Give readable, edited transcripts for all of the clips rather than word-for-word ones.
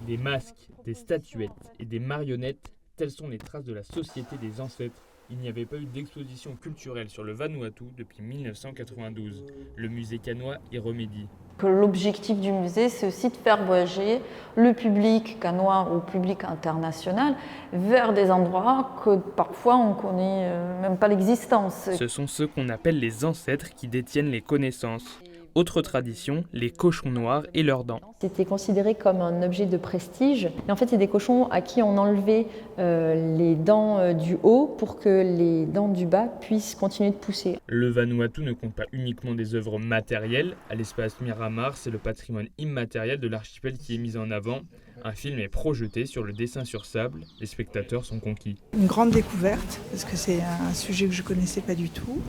Des masques, des statuettes et des marionnettes, telles sont les traces de la société des ancêtres. Il n'y avait pas eu d'exposition culturelle sur le Vanuatu depuis 1992. Le musée canois y remédie. L'objectif du musée, c'est aussi de faire voyager le public canois ou le public international vers des endroits que parfois on ne connaît même pas l'existence. Ce sont ceux qu'on appelle les ancêtres qui détiennent les connaissances. Autre tradition, les cochons noirs et leurs dents. C'était considéré comme un objet de prestige. Et en fait, c'est des cochons à qui on enlevait les dents du haut pour que les dents du bas puissent continuer de pousser. Le Vanuatu ne compte pas uniquement des œuvres matérielles. À l'espace Miramar, c'est le patrimoine immatériel de l'archipel qui est mis en avant. Un film est projeté sur le dessin sur sable. Les spectateurs sont conquis. Une grande découverte, parce que c'est un sujet que je ne connaissais pas du tout.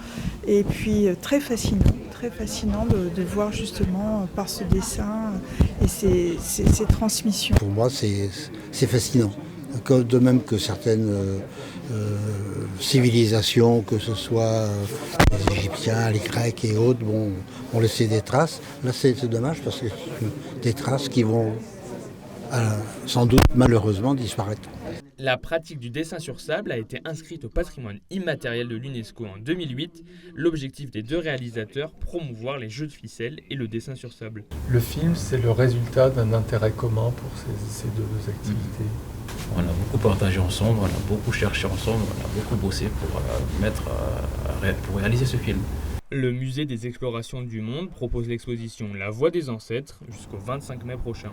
Et puis très fascinant de voir justement par ce dessin et ces transmissions. Pour moi, c'est fascinant. De même que certaines civilisations, que ce soit les Égyptiens, les Grecs et autres, ont laissé des traces. Là, c'est dommage parce que c'est des traces qui vont sans doute malheureusement disparaître. La pratique du dessin sur sable a été inscrite au patrimoine immatériel de l'UNESCO en 2008. L'objectif des deux réalisateurs, promouvoir les jeux de ficelle et le dessin sur sable. Le film, c'est le résultat d'un intérêt commun pour ces deux activités. On a beaucoup partagé ensemble, on a beaucoup cherché ensemble, on a beaucoup bossé pour réaliser ce film. Le musée des explorations du monde propose l'exposition La Voix des ancêtres jusqu'au 25 mai prochain.